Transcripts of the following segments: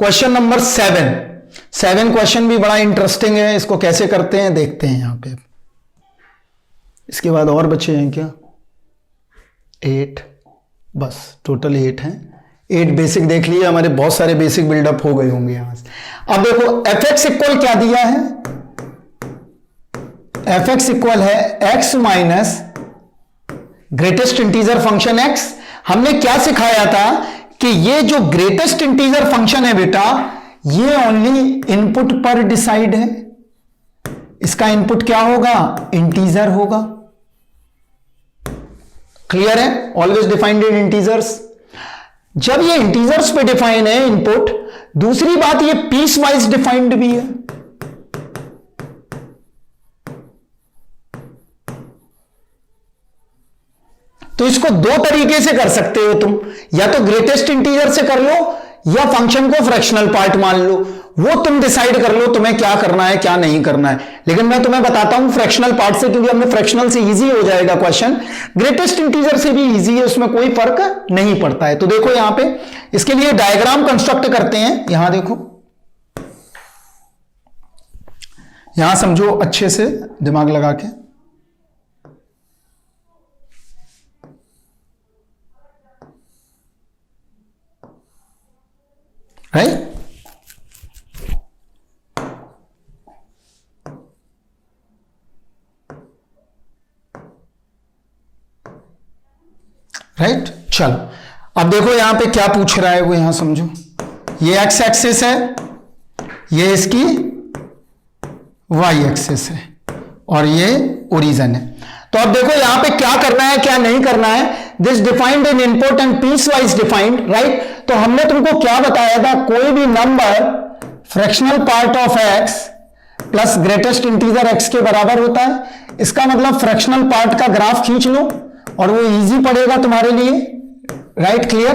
Question number 7 question भी बड़ा interesting है। इसको कैसे करते हैं देखते हैं यहां पे। इसके बाद और बचे हैं क्या? 8, बस टोटल 8 हैं। 8 बेसिक देख लिए, हमारे बहुत सारे बेसिक बिल्डअप हो गए होंगे यहां से। अब देखो एफ एक्स इक्वल क्या दिया है? एफ एक्स इक्वल है x minus greatest integer function x. हमने क्या सिखाया था कि ये जो ग्रेटेस्ट इंटीजर फंक्शन है बेटा, ये ओनली इनपुट पर डिसाइड है। इसका इनपुट क्या होगा? इंटीजर होगा। क्लियर है? Always defined in integers. जब ये इंटीजर्स पे डिफाइन है इनपुट, दूसरी बात ये पीस वाइज डिफाइंड भी है। तो इसको दो तरीके से कर सकते हो तुम, या तो ग्रेटेस्ट इंटीजर से कर लो या फंक्शन को फ्रैक्शनल पार्ट मान लो। वो तुम डिसाइड कर लो तुम्हें क्या करना है क्या नहीं करना है। लेकिन मैं तुम्हें बताता हूं फ्रैक्शनल पार्ट से, क्योंकि हमने फ्रैक्शनल से इजी हो जाएगा क्वेश्चन। ग्रेटेस्ट इंटीजर से भी इजी है, उसमें कोई फर्क नहीं पड़ता है। तो देखो यहां पे इसके लिए डायग्राम कंस्ट्रक्ट करते हैं। यहां देखो, यहां समझो अच्छे से दिमाग लगा के। राइट? राइट, चलो अब देखो यहां पे क्या पूछ रहा है वो यहां समझो। ये एक्स एक्सिस है, ये इसकी वाई एक्सिस है और ये ओरिजिन है। तो अब देखो यहां पे क्या करना है क्या नहीं करना है। This defined in input and piecewise defined, right? तो हमने तुमको क्या बताया था? कोई भी number fractional part of x plus greatest integer x के बराबर होता है। इसका मतलब फ्रैक्शनल पार्ट का ग्राफ खींच लो और वो इजी पड़ेगा तुम्हारे लिए। Right, clear?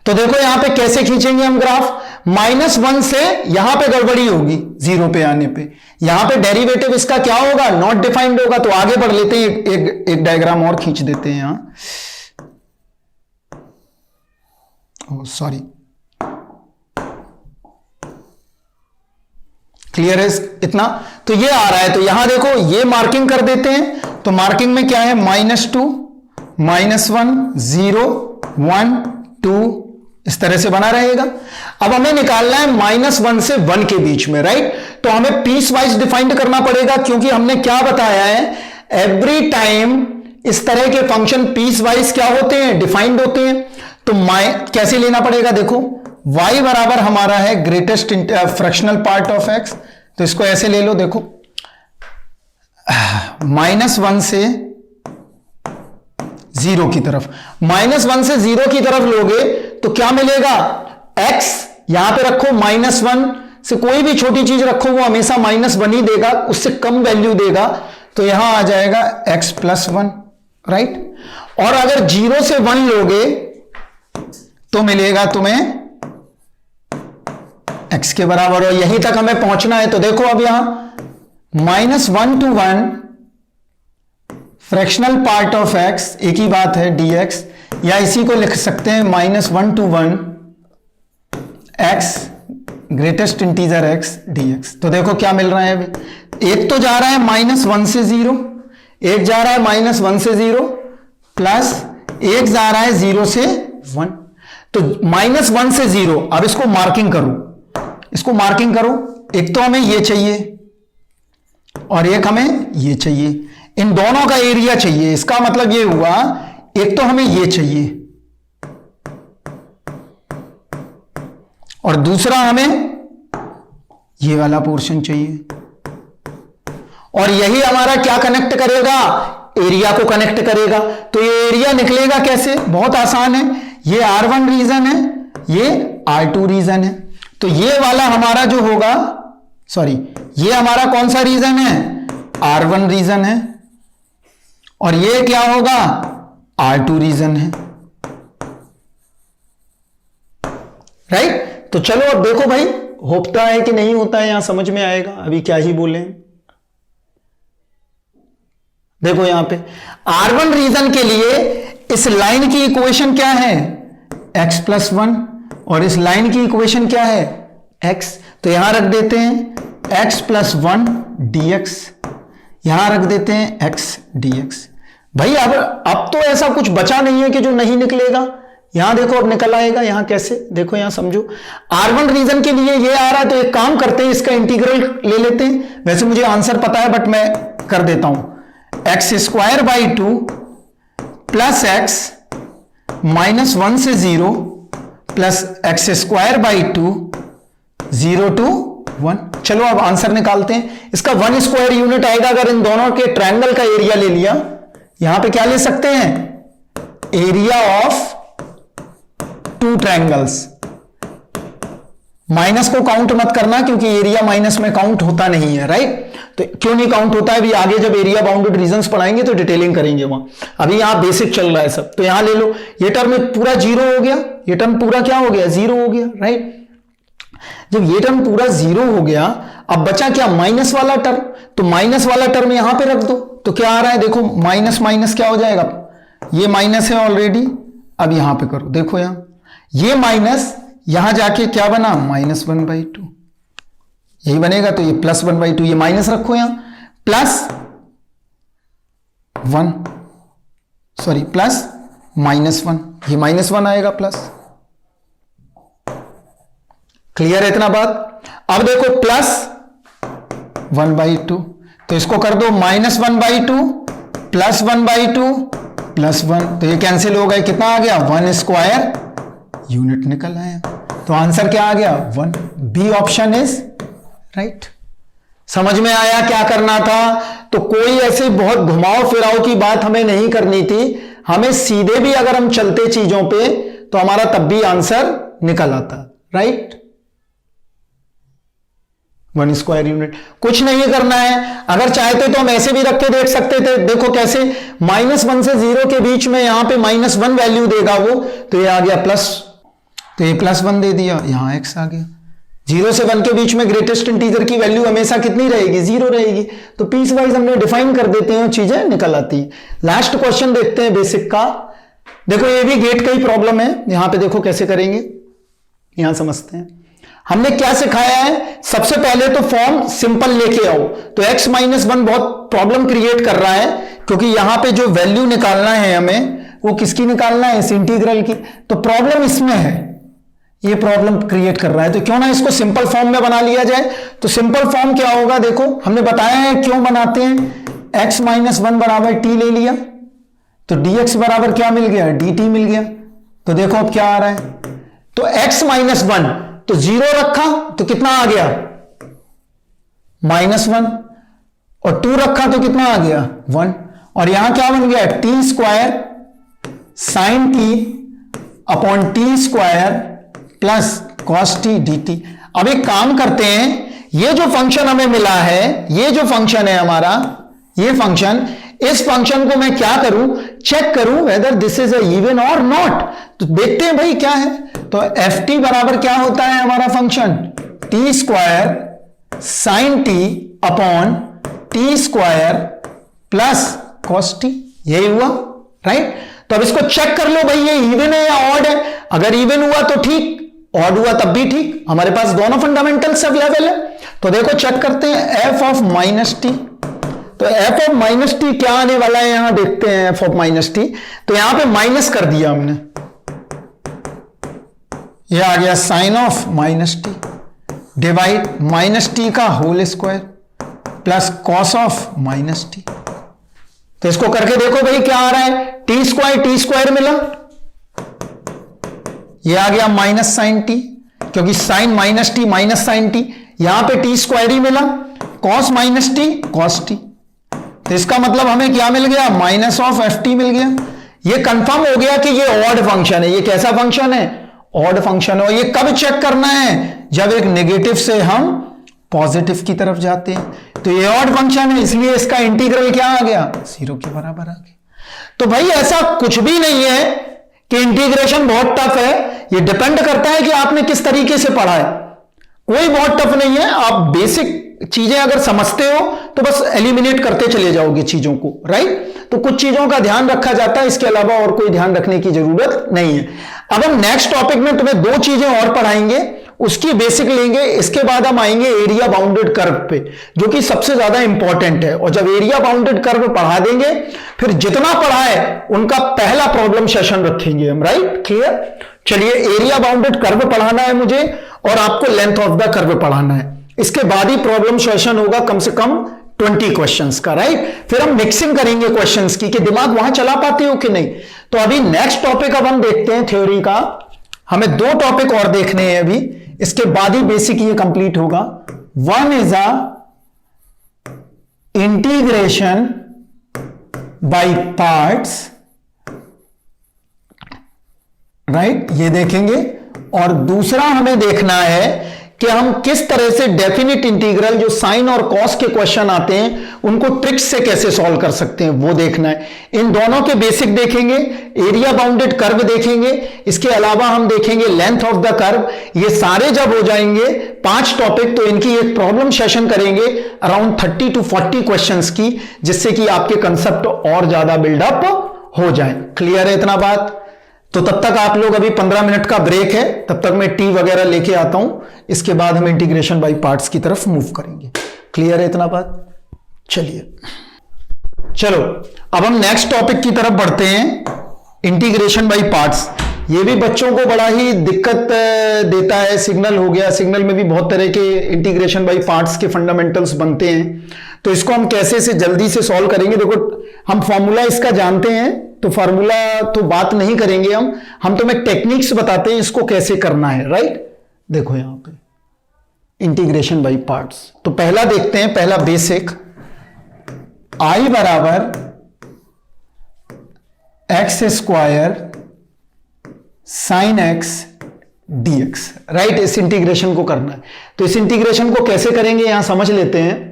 तो देखो यहां पे कैसे खींचेंगे हम ग्राफ। -1 से यहां पे गड़बड़ी होगी 0 पे आने पे। यहां पे डेरिवेटिव इसका क्या होगा? नॉट डिफाइंड होगा। तो आगे बढ़ लेते हैं, एक डायग्राम और खींच देते हैं यहां। सॉरी, क्लियर है इतना? तो ये आ रहा है, तो यहां देखो ये मार्किंग कर देते हैं। तो मार्किंग में क्या है? -2, -1, 0, 1, 2, इस तरह से बना रहेगा। अब हमें निकालना है -1 से 1 के बीच में, राइट? तो हमें पीस वाइज डिफाइंड करना पड़ेगा, क्योंकि हमने क्या बताया है? एवरी टाइम इस तरह के फंक्शन पीस वाइज क्या होते हैं? डिफाइंड होते हैं। तो कैसे लेना पड़ेगा? देखो y बराबर हमारा है greatest fractional part of x। तो इसको ऐसे ले लो, देखो -1 से 0 की तरफ, -1 से 0 की तरफ लोगे तो क्या मिलेगा? x यहां पे रखो, -1 से कोई भी छोटी चीज रखो वो हमेशा -1 ही देगा, उससे कम वैल्यू देगा। तो यहां आ जाएगा x + 1, राइट? और अगर 0 से 1 लोगे तो मिलेगा तुम्हें x के बराबर। और यहीं तक हमें पहुंचना है। तो देखो अब यहां -1 to 1 fractional part of x, एक ही बात है dx, या इसी को लिख सकते हैं -1 to 1 x greatest integer x dx। तो देखो क्या मिल रहा है अभी। एक तो जा रहा है -1 से 0, एक जा रहा है -1 से 0 प्लस एक जा रहा है 0 से 1। तो -1 से 0, अब इसको मार्किंग करो, इसको मार्किंग करो। एक तो हमें ये चाहिए और एक हमें ये चाहिए, इन दोनों का एरिया चाहिए। इसका मतलब ये हुआ, एक तो हमें ये चाहिए और दूसरा हमें ये वाला पोर्शन चाहिए। और यही हमारा क्या कनेक्ट करेगा? एरिया को कनेक्ट करेगा। तो ये एरिया निकलेगा कैसे? बहुत आसान है। ये R1 रीजन है, ये R2 रीजन है। तो ये वाला हमारा जो होगा, सॉरी, ये हमारा कौन सा रीजन है? R1 रीजन है। और ये क्या होगा? R2 रीजन है, राइट? तो चलो अब देखो भाई, होता है कि नहीं होता है, यहां समझ में आएगा। अभी क्या ही बोले, देखो यहां पे R1 रीजन के लिए इस लाइन की इक्वेशन क्या है? x + 1 और इस लाइन की इक्वेशन क्या है, x, तो यहां रख देते हैं x प्लस 1 dx, यहां रख देते हैं x dx। भाई अब तो ऐसा कुछ बचा नहीं है कि जो नहीं निकलेगा, यहां देखो अब निकल आएगा। यहां कैसे, देखो यहां समझो, R1 रीजन के लिए ये आ रहा है, तो एक काम करते हैं, इसका इंटीग्रल ले लेते हैं। वैसे मुझे आंसर पता है बट मैं कर देता हूं, x square by 2 plus x minus 1 से 0 plus x square by 2 0 to 1। चलो अब आंसर निकालते हैं। इसका 1 स्क्वायर यूनिट आएगा अगर इन दोनों के ट्रायंगल का एरिया ले लिया। यहां पे क्या ले सकते हैं, एरिया ऑफ 2 ट्रायंगल्स। माइनस को काउंट मत करना क्योंकि एरिया माइनस में काउंट होता नहीं है, राइट। तो क्यों नहीं काउंट होता है, भी आगे जब एरिया बाउंडेड रीजंस पढ़ाएंगे तो डिटेलिंग करेंगे वहां, अभी यहां बेसिक चल रहा है सब। तो यहां ले लो, ये टर्म पूरा 0 हो गया, ये टर्म पूरा क्या हो गया, 0 हो गया, राइट। जब ये टर्म पूरा 0 हो गया, अब बचा क्या, माइनस वाला टर्म। तो माइनस वाला टर्म यहां पे रख दो, तो क्या आ रहा है, देखो माइनस माइनस क्या हो जाएगा, ये माइनस है ऑलरेडी, अब यहां पे करो, देखो यहां ये माइनस, यहां जाके क्या बना, -1/2 यही बनेगा। तो ये +1/2, ये माइनस रखो यहां, +1 सॉरी प्लस -1, ये -1 आएगा प्लस। क्लियर है इतना बात। अब देखो +1/2, तो इसको कर दो -1/2 +1/2 +1, तो ये कैंसिल हो गए, कितना आ गया, 1 स्क्वायर यूनिट निकल आया। तो आंसर क्या आ गया, 1। B option is right. समझ में आया क्या करना था। तो कोई ऐसे बहुत घुमाओ फिराओ की बात हमें नहीं करनी थी, हमें सीधे भी अगर हम चलते चीजों पे तो हमारा तब भी आंसर निकल आता, राइट। 1 स्क्वायर यूनिट, कुछ नहीं करना है। अगर चाहते तो हम ऐसे भी रख के देख सकते थे, देखो कैसे, -1 से 0 के बीच में यहां पे -1 वैल्यू देगा वो, तो ये आ गया प्लस, तो ये +1 दे दिया, यहां x आ गया। 0 से 1 के बीच में ग्रेटेस्ट इंटीजर की वैल्यू हमेशा कितनी रहेगी, 0 रहेगी। तो पीस वाइज हमने डिफाइन कर देते हैं, चीजें निकल आती है। लास्ट क्वेश्चन देखते हैं बेसिक का। देखो ये भी गेट का ही प्रॉब्लम है, यहां पे देखो कैसे करेंगे, यहां समझते हैं। हमने क्या सिखाया है, सबसे पहले तो फॉर्म सिंपल लेके आओ। तो x-1 बहुत प्रॉब्लम क्रिएट कर रहा है, क्योंकि यहां पे जो वैल्यू निकालना है हमें, वो किसकी निकालना है, इस इंटीग्रल की। तो प्रॉब्लम इसमें है, ये प्रॉब्लम क्रिएट कर रहा है, तो क्यों ना इसको सिंपल फॉर्म में बना लिया जाए। तो सिंपल फॉर्म क्या होगा, देखो हमने बताया है क्यों बनाते हैं, x-1 बराबर t ले लिया, तो dx बराबर क्या मिल गया, dt मिल गया। तो देखो अब क्या आ रहा है, तो x-1 तो 0 रखा तो कितना आ गया, -1, और 2 रखा तो कितना आ गया, 1, और यहां क्या बन गया, t² sin t upon t² plus cos t dt। अब एक काम करते हैं, ये जो फंक्शन हमें मिला है, ये जो फंक्शन है हमारा, ये फंक्शन, इस फंक्शन को मैं क्या करूं, चेक करूं whether this is a even और नॉट। तो देखते हैं भाई क्या है। तो ft बराबर क्या होता है हमारा function, t² sin t upon t² plus cos t, यही हुआ, राइट। तो अब इसको चेक कर लो भाई, ये इवन है या ऑड है। अगर इवन हुआ तो ठीक, ऑड हुआ तब भी ठीक, हमारे पास दोनों फंडामेंटल्स अवेलेबल है। तो देखो चेक करते हैं, f ऑफ -t, तो f ऑफ -t क्या आने वाला है, यहां देखते हैं f ऑफ -t। तो यहां पे माइनस कर दिया हमने, ये आ गया sine of -t divide -t का whole square plus cos of -t। तो इसको करके देखो भाई क्या आ रहा है, t² मिला, ये आ गया माइनस साइन t, क्योंकि sine -t minus sine t, यहां पे t² ही मिला, cos -t cos t। तो इसका मतलब हमें क्या मिल गया, माइनस ऑफ ft मिल गया। ये कंफर्म हो गया कि ये ऑड फंक्शन है। ये कैसा फंक्शन है, ऑड फंक्शन है। ये कब चेक करना है, जब एक नेगेटिव से हम पॉजिटिव की तरफ जाते हैं। तो ये ऑड फंक्शन है, इसलिए इसका इंटीग्रल क्या आ गया, 0 के बराबर आ गया। तो भाई ऐसा कुछ भी नहीं है कि इंटीग्रेशन बहुत टफ है, ये डिपेंड करता है कि आपने किस तरीके से पढ़ा है। कोई बहुत टफ नहीं है, आप बेसिक चीजें अगर समझते हो तो बस एलिमिनेट करते चले जाओगे चीजों को, राइट। तो कुछ चीजों का ध्यान रखा जाता है, इसके अलावा और कोई ध्यान रखने की जरूरत नहीं है। अब हम नेक्स्ट टॉपिक में तुम्हें 2 चीजें और पढ़ाएंगे, उसकी बेसिक लेंगे, इसके बाद हम आएंगे एरिया बाउंडेड कर्व पे, जो कि सबसे ज्यादा इंपॉर्टेंट है। और जब एरिया बाउंडेड कर्व पढ़ा देंगे, फिर जितना पढ़ा है उनका पहला प्रॉब्लम सेशन रखेंगे हम, राइट, क्लियर। चलिए, एरिया बाउंडेड कर्व पढ़ाना है मुझे और आपको लेंथ ऑफ द कर्व पढ़ाना है। इसके बाद ही प्रॉब्लम सेशन होगा कम से कम 20 क्वेश्चंस का, राइट। फिर हम मिक्सिंग करेंगे क्वेश्चंस की कि दिमाग वहां चला पाते हो कि नहीं। तो अभी नेक्स्ट टॉपिक अब हम देखते हैं थ्योरी का। हमें 2 टॉपिक और देखने हैं अभी, इसके बाद ही बेसिक ये कंप्लीट होगा। One is a integration by parts, right, ये देखेंगे। और दूसरा हमें देखना है कि हम किस तरह से डेफिनिट इंटीग्रल, जो साइन और कॉस के क्वेश्चन आते हैं, उनको ट्रिक्स से कैसे सॉल्व कर सकते हैं, वो देखना है। इन दोनों के बेसिक देखेंगे, एरिया बाउंडेड कर्व देखेंगे, इसके अलावा हम देखेंगे लेंथ ऑफ द कर्व। ये सारे जब हो जाएंगे 5 टॉपिक, तो इनकी एक प्रॉब्लम सेशन करेंगे अराउंड 30 to 40 क्वेश्चंस की, जिससे कि आपके कंसेप्ट और ज्यादा बिल्डअप हो जाए। क्लियर है इतना बात? तो तब तक आप लोग, अभी 15 मिनट का ब्रेक है, तब तक मैं टी वगैरह लेके आता हूं, इसके बाद हम इंटीग्रेशन बाय पार्ट्स की तरफ मूव करेंगे। क्लियर है इतना बात? चलिए, चलो अब हम नेक्स्ट टॉपिक की तरफ बढ़ते हैं, इंटीग्रेशन बाय पार्ट्स। ये भी बच्चों को बड़ा ही दिक्कत देता है। सिग्नल हो गया, सिग्नल में भी बहुत तरह के इंटीग्रेशन बाय पार्ट्स के फंडामेंटल्स बनते हैं, तो इसको हम कैसे से जल्दी से सॉल्व करेंगे। देखो, हम फॉर्मूला इसका जानते हैं, तो फार्मूला तो बात नहीं करेंगे हम तुम्हें टेक्निक्स बताते हैं इसको कैसे करना है, राइट। देखो यहां पे इंटीग्रेशन बाय पार्ट्स, तो पहला देखते हैं, पहला बेसिक, आई बराबर x square sine x dx, right. इस इंटीग्रेशन को करना है, तो इस इंटीग्रेशन को कैसे करेंगे यहां समझ लेते हैं।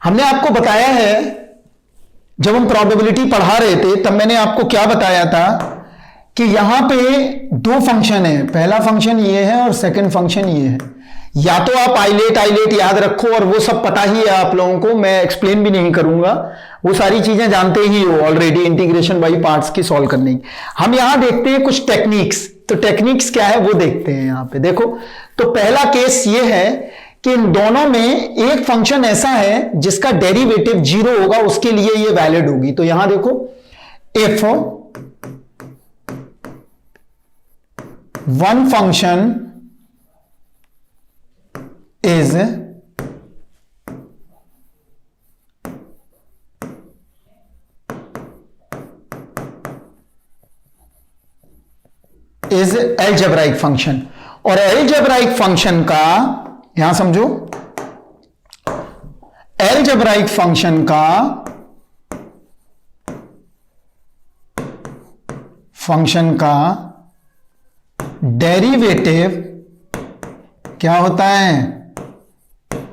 हमने आपको बताया है, जब हम प्रोबेबिलिटी पढ़ा रहे थे तब मैंने आपको क्या बताया था कि यहां पे 2 फंक्शन है, पहला फंक्शन ये है और सेकंड फंक्शन ये है। या तो आप आइलेट याद रखो, और वो सब पता ही है आप लोगों को, मैं एक्सप्लेन भी नहीं करूंगा, वो सारी चीजें जानते ही हो ऑलरेडी इंटीग्रेशन बाय पार्ट्स की सॉल्व करने की। हम यहां देखते हैं कुछ टेक्निक्स, तो टेक्निक्स क्या है वो देखते हैं यहां पे। देखो, तो पहला केस ये है कि इन दोनों में एक फंक्शन ऐसा है जिसका डेरिवेटिव 0 होगा, उसके लिए ये वैलिड होगी। तो यहां देखो, if one function is algebraic function, और अलजेब्राइक फंक्शन का यहां समझो, अलजेब्राइक फंक्शन का डेरिवेटिव क्या होता है,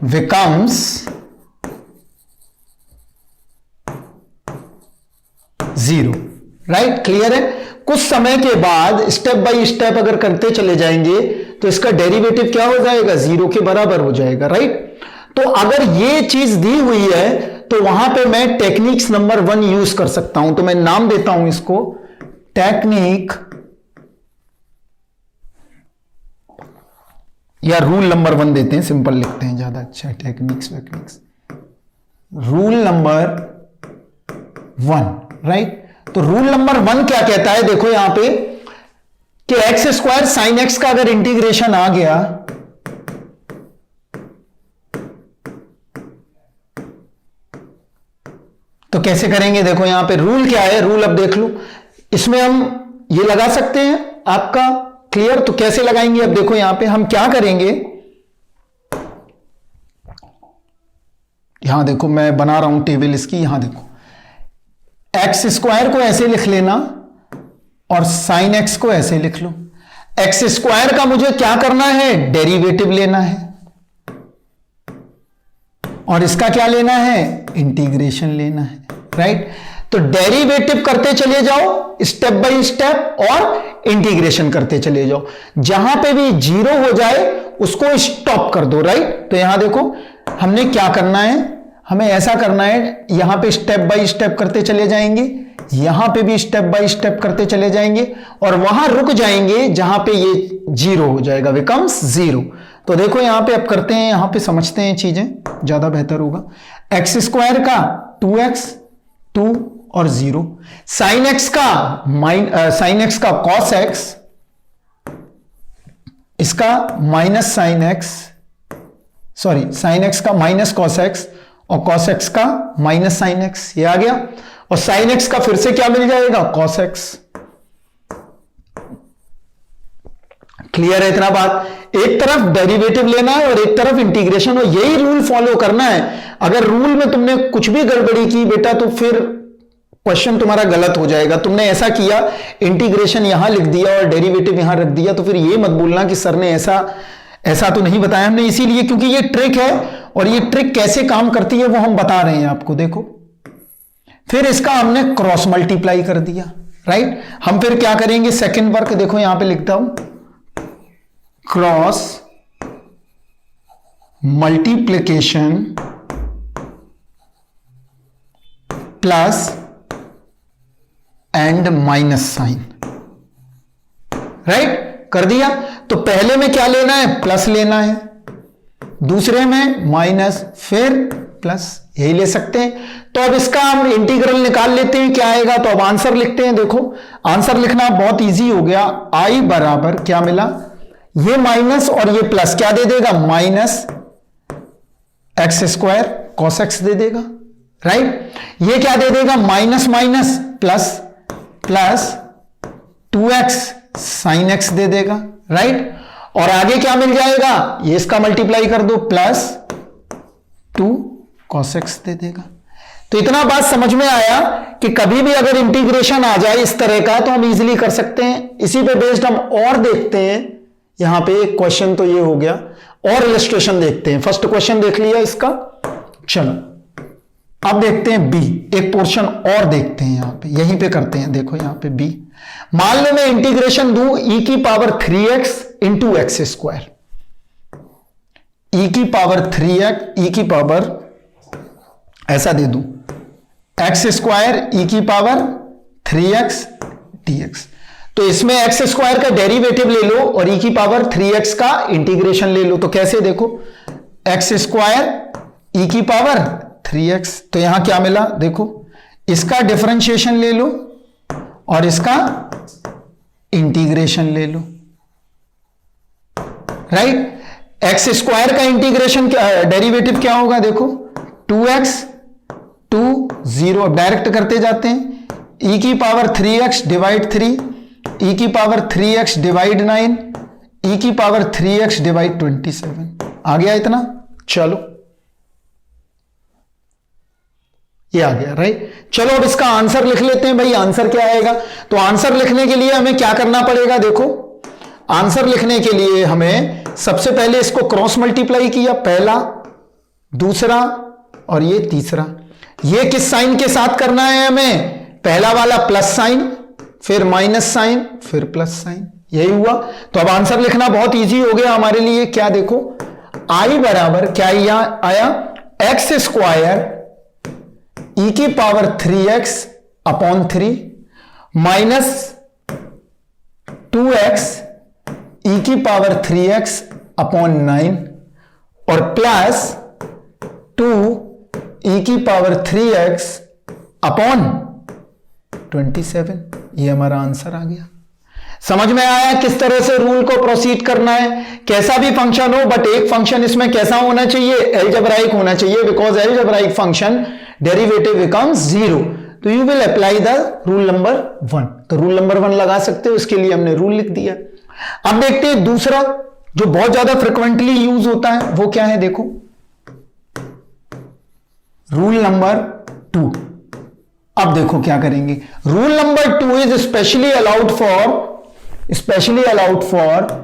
बिकम्स 0, राइट। क्लियर है? कुछ समय के बाद स्टेप बाय स्टेप अगर करते चले जाएंगे तो इसका डेरिवेटिव क्या हो जाएगा, 0 के बराबर हो जाएगा, राइट। तो अगर ये चीज दी हुई है तो वहां पे मैं टेक्निक्स नंबर 1 यूज कर सकता हूं, तो मैं नाम देता हूं इसको टेक्निक या रूल नंबर 1 देते हैं, सिंपल लिखते हैं ज्यादा अच्छा है। Techniques rule number 1, right. तो रूल नंबर 1 क्या कहता है, देखो यहां पे कि एक्स स्क्वायर साइन एक्स का अगर इंटीग्रेशन आ गया तो कैसे करेंगे। देखो यहां पे रूल क्या है, रूल अब देख लो, इसमें हम ये लगा सकते हैं आपका, क्लियर। तो कैसे लगाएंगे, अब देखो यहां पे हम क्या करेंगे, यहां देखो मैं बना रहा हूं टेबल इसकी, यहां देखो एक्स स्क्वायर को ऐसे लिख लेना और साइन एक्स को ऐसे लिख लो। एक्स स्क्वायर का मुझे क्या करना है, डेरिवेटिव लेना है, और इसका क्या लेना है, इंटीग्रेशन लेना है, राइट। तो डेरिवेटिव करते चले जाओ स्टेप बाय स्टेप और इंटीग्रेशन करते चले जाओ। जहां पे भी 0 हो जाए उसको स्टॉप कर दो, राइट। तो यहां देखो हमने क्या करना है, हमें ऐसा करना है, यहां पे स्टेप बाय स्टेप करते चले जाएंगे, यहां पे भी स्टेप बाय स्टेप करते चले जाएंगे और वहां रुक जाएंगे जहां पे ये जीरो हो जाएगा, बिकम्स जीरो। तो देखो यहां पे अब करते हैं, यहां पे समझते हैं चीजें, ज्यादा बेहतर होगा। एक्स स्क्वायर का 2x 2 और 0, साइन एक्स का कॉस एक्स, इसका minus sine x, sorry sine x का माइनस कॉस एक्स और कॉस एक्स का माइनस साइन एक्स, ये आ गया। और साइन एक्स का फिर से क्या मिल जाएगा, कॉस एक्स। क्लियर है इतना बात। एक तरफ डेरिवेटिव लेना है और एक तरफ इंटीग्रेशन, और यही रूल फॉलो करना है। अगर रूल में तुमने कुछ भी गड़बड़ी की बेटा तो फिर क्वेश्चन तुम्हारा गलत हो जाएगा। तुमने ऐसा किया, इंटीग्रेशन यहां लिख दिया और डेरिवेटिव यहां रख दिया, तो फिर ये मत बोलना कि सर ने ऐसा तो नहीं बताया हमने, इसीलिए क्योंकि ये ट्रिक है और ये ट्रिक कैसे काम करती है वो हम बता रहे हैं आपको। देखो फिर इसका हमने क्रॉस मल्टीप्लाई कर दिया, राइट। हम फिर क्या करेंगे, सेकंड वर्क देखो यहां पे लिखता हूं, cross multiplication plus and minus sign, right, कर दिया। तो पहले में क्या लेना है, प्लस लेना है, दूसरे में माइनस, फिर प्लस, यही ले सकते हैं। तो अब इसका हम इंटीग्रल निकाल लेते हैं, क्या आएगा। तो अब आंसर लिखते हैं। देखो आंसर लिखना बहुत इजी हो गया। आई बराबर क्या मिला, ये माइनस और ये प्लस क्या दे देगा, minus x square cos x दे देगा, राइट। ये क्या दे देगा, minus minus plus, plus 2x sine x दे देगा, राइट। और आगे क्या मिल जाएगा, ये इसका मल्टीप्लाई कर दो, प्लस 2 cos x दे देगा। तो इतना बात समझ में आया कि कभी भी अगर इंटीग्रेशन आ जाए इस तरह का तो हम इजीली कर सकते हैं। इसी पे बेस्ड हम और देखते हैं, यहां पे एक क्वेश्चन तो ये हो गया, और इलस्ट्रेशन देखते हैं। फर्स्ट क्वेश्चन देख लिया इसका, चलो अब देखते हैं बी, एक पोर्शन और देखते हैं, यहां पे यहीं पे करते हैं। देखो यहां पे बी, मान लो मैं इंटीग्रेशन दूं e की power 3x into x square, e की पावर 3x, e की पावर ऐसा दे दूं एक्स स्क्वायर e की पावर 3x dx। तो इसमें एक्स स्क्वायर का डेरिवेटिव ले लो और e की पावर 3x का इंटीग्रेशन ले लो। तो कैसे, देखो एक्स स्क्वायर e की पावर 3x, तो यहां क्या मिला, देखो इसका डिफरेंशिएशन ले लो और इसका इंटीग्रेशन ले लो, राइट। एक्स स्क्वायर का इंटीग्रेशन डेरिवेटिव क्या होगा, देखो 2x 2 0, डायरेक्ट करते जाते हैं, e की पावर 3x डिवाइड 3, e की पावर 3x डिवाइड 9, e की पावर 3x डिवाइड 27। आ गया इतना, चलो ये आ गया, राइट। चलो अब इसका आंसर लिख लेते हैं भाई, आंसर क्या आएगा। तो आंसर लिखने के लिए हमें क्या करना पड़ेगा, देखो आंसर लिखने के लिए हमें सबसे पहले इसको क्रॉस मल्टीप्लाई किया, पहला दूसरा और ये तीसरा। ये किस साइन के साथ करना है हमें, पहला वाला प्लस साइन, फिर माइनस साइन, फिर प्लस साइन, यही हुआ। तो अब आंसर लिखना बहुत इजी हो गया हमारे लिए। क्या देखो, आई बराबर क्या आया, एक्स स्क्वायर e की power 3x upon 3 minus 2x e की पावर 3x अपॉन 9 और प्लस 2 e की पावर 3x अपॉन 27। ये हमारा आंसर आ गया। समझ में आया किस तरह से रूल को प्रोसीड करना है। कैसा भी फंक्शन हो, बट एक फंक्शन इसमें कैसा होना चाहिए, एलजेब्राइक होना चाहिए, बिकॉज एलजेब्राइक फंक्शन डेरिवेटिव बिकम्स 0। तो you will apply the rule number 1। तो रूल नंबर 1 लगा सकते हो, इसके लिए हमने रूल लिख दिया। अब देखते हैं दूसरा जो बहुत ज्यादा फ्रिक्वेंटली यूज होता है, वो क्या है, देखो रूल नंबर 2। अब देखो क्या करेंगे, rule number 2 is specially allowed for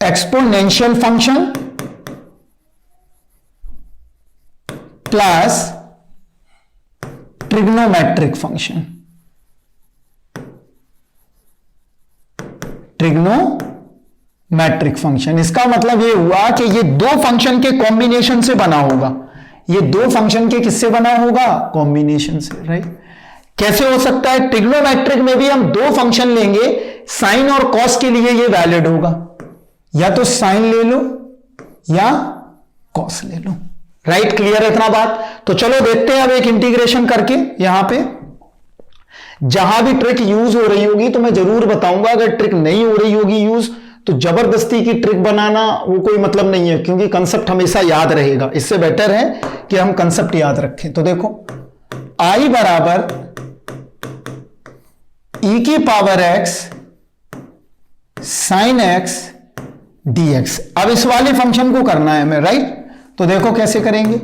exponential function plus trigonometric function. Trigonometric function. इसका मतलब ये हुआ कि ये दो फंक्शन के कॉम्बिनेशन से बना होगा, ये दो फंक्शन के किससे बना होगा, कॉम्बिनेशन से, राइट। कैसे हो सकता है, ट्रिग्नोमेट्रिक में भी हम दो फंक्शन लेंगे, साइन और कॉस के लिए ये वैलिड होगा, या तो साइन ले लो या कॉस ले लो, राइट। क्लियर है इतना बात। तो चलो देखते हैं अब एक इंटीग्रेशन करके। यहां पे जहां भी ट्रिक यूज हो रही होगी तो मैं जरूर बताऊंगा, अगर ट्रिक नहीं हो रही होगी यूज तो जबरदस्ती की ट्रिक बनाना वो कोई मतलब नहीं है, क्योंकि कंसेप्ट हमेशा याद रहेगा। इससे बेटर है कि हम कंसेप्ट याद रखें। तो देखो i बराबर e की power x sin x dx। अब इस वाले फंक्शन को करना है हमें, राइट। तो देखो कैसे करेंगे,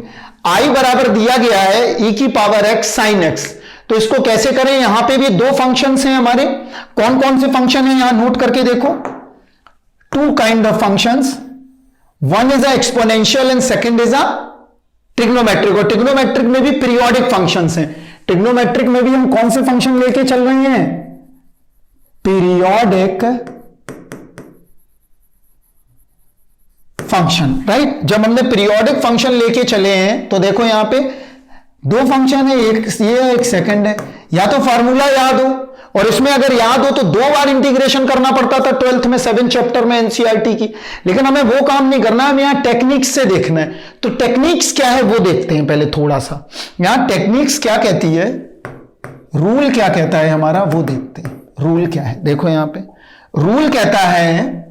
i बराबर दिया गया है e की पावर x sin x, तो इसको कैसे करें। यहां पे भी दो फंक्शंस हैं हमारे, कौन कौन से फंक्शन हैं यहां नोट करके देखो। Two kind of functions, one is a exponential and second is a trigonometric. और ट्रिग्नोमेट्रिक में भी पीरियोडिक फंक्शंस हैं। ट्रिग्नोमेट्रिक में भी हम कौन से फंक्शन लेके चल रहे हैं, पीरियोडिक फंक्शन, राइट। जब हमने पीरियोडिक फंक्शन लेके चले हैं तो देखो यहां पे दो फंक्शन है, एक ये एक सेकंड है। या तो फॉर्मूला याद हो, और इसमें अगर याद हो तो दो बार इंटीग्रेशन करना पड़ता था 12th में 7 चैप्टर में एनसीईआरटी की, लेकिन हमें वो काम नहीं करना, हमें यहां टेक्निक्स से देखना है। तो टेक्निक्स क्या है वो देखते हैं पहले थोड़ा सा। यहां टेक्निक्स क्या कहती है, रूल क्या कहता है हमारा, वो देखते हैं। रूल क्या है, देखो यहां पे रूल कहता है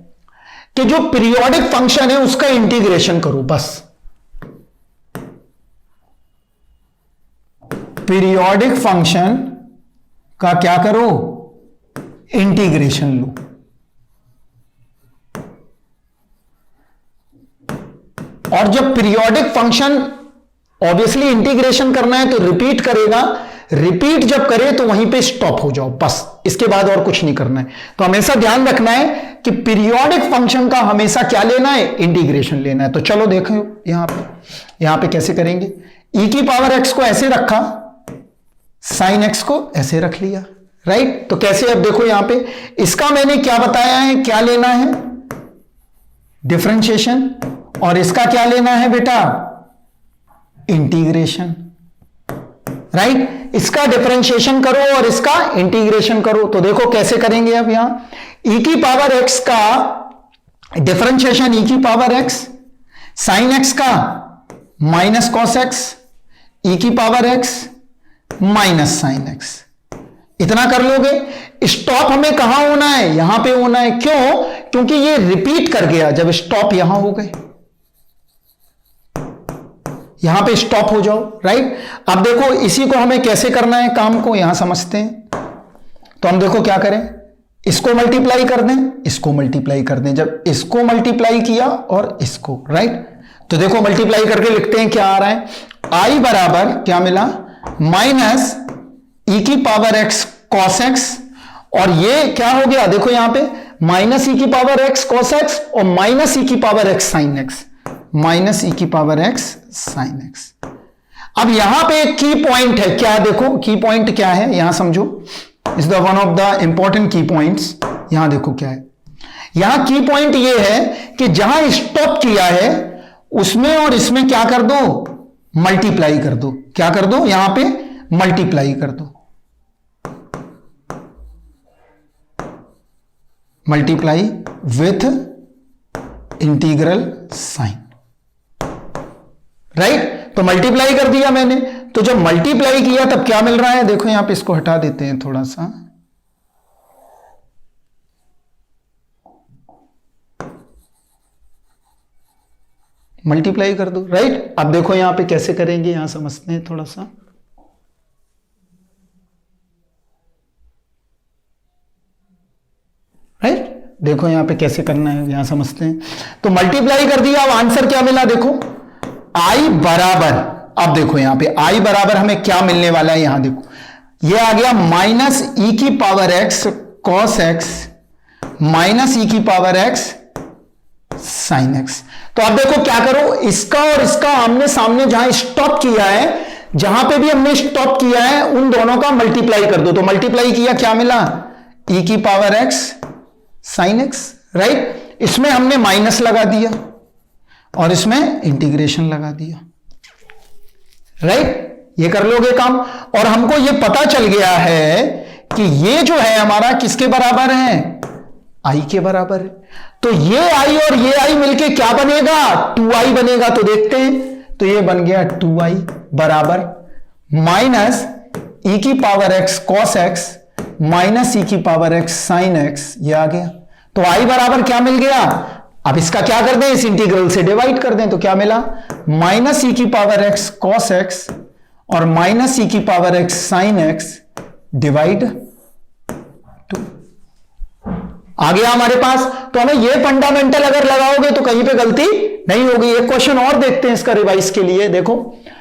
कि जो पीरियोडिक फंक्शन है उसका इंटीग्रेशन करो, बस। पीरियोडिक फंक्शन का क्या करो, इंटीग्रेशन लो। और जब पीरियोडिक फंक्शन ऑब्वियसली इंटीग्रेशन करना है तो रिपीट करेगा, रिपीट जब करे तो वहीं पे स्टॉप हो जाओ, बस। इसके बाद और कुछ नहीं करना है। तो हमेशा ध्यान रखना है कि पीरियोडिक फंक्शन का हमेशा क्या लेना है, इंटीग्रेशन लेना है। तो चलो देखो यहां पे कैसे करेंगे। e की पावर x को ऐसे रखा, साइन x को ऐसे रख लिया, राइट। तो कैसे, अब देखो यहां पे इसका मैंने क्या बताया है, क्या लेना है, डिफरेंशिएशन, और इसका क्या लेना है बेटा, इंटीग्रेशन, राइट। इसका डिफरेंशिएशन करो और इसका इंटीग्रेशन करो। तो देखो कैसे करेंगे। अब यहां e की पावर x का डिफरेंशिएशन, e की पावर x साइन x का माइनस कॉस x, e की power x minus sine x, इतना कर लोगे। स्टॉप हमें कहां होना है, यहां पे होना है। क्यों, क्योंकि ये रिपीट कर गया। जब स्टॉप यहां हो गए, यहां पे स्टॉप हो जाओ, राइट। अब देखो इसी को हमें कैसे करना है काम को, यहां समझते हैं। तो हम देखो क्या करें, इसको मल्टीप्लाई कर दें, इसको मल्टीप्लाई कर दें। जब इसको मल्टीप्लाई किया और इसको, राइट। तो देखो मल्टीप्लाई करके लिखते हैं क्या आ रहा है, i बराबर क्या मिला, माइनस e की पावर x cos x, और ये क्या हो गया, देखो यहां पे माइनस e की पावर x cos x और माइनस e की power x sin x, minus e की पावर x sin x। अब यहां पे एक की पॉइंट है, क्या देखो की पॉइंट क्या है, यहां समझो, is the one of the important की पॉइंट्स। यहां देखो क्या है, यहां की पॉइंट ये है कि जहां स्टॉप किया है उसमें और इसमें क्या कर दो, मल्टीप्लाई कर दो। क्या कर दो, यहां पे मल्टीप्लाई कर दो, multiply with integral sine, right. तो मल्टीप्लाई कर दिया मैंने। तो जब मल्टीप्लाई किया तब क्या मिल रहा है, देखो यहां पे इसको हटा देते हैं थोड़ा सा, मल्टीप्लाई कर दो, राइट। अब देखो यहां पे कैसे करेंगे, यहां समझते हैं थोड़ा सा। राइट, देखो यहां पे कैसे करना है, यहां समझते हैं। तो मल्टीप्लाई कर दिया, अब आंसर क्या मिला, देखो i बराबर, अब देखो यहां पे i बराबर हमें क्या मिलने वाला है, यहां देखो ये आ गया माइनस e की power x cos x minus e की पावर x sin x। तो अब देखो क्या करो, इसका और इसका आमने सामने जहां स्टॉप किया है, जहां पे भी हमने स्टॉप किया है उन दोनों का मल्टीप्लाई कर दो। तो मल्टीप्लाई किया, क्या मिला, e की power x sine x, right. इसमें हमने माइनस लगा दिया और इसमें इंटीग्रेशन लगा दिया, राइट। ये कर लोगे काम। और हमको ये पता चल गया है कि ये जो है हमारा किसके बराबर है, आई के बराबर है। तो ये आई और ये आई मिलके क्या बनेगा, 2i बनेगा। तो देखते हैं, तो ये बन गया 2i बराबर माइनस e की power x cos x minus e की पावर x sin x, ये आ गया। तो i बराबर क्या मिल गया, अब इसका क्या कर दें, इस इंटीग्रल से डिवाइड कर दें। तो क्या मिला, माइनस e की पावर x cos x और माइनस e की power x sin x divide 2 आ गया हमारे पास। तो हमें ये फंडामेंटल अगर लगाओगे तो कहीं पे गलती नहीं होगी। एक क्वेश्चन और देखते हैं इसका रिवाइज के लिए। देखो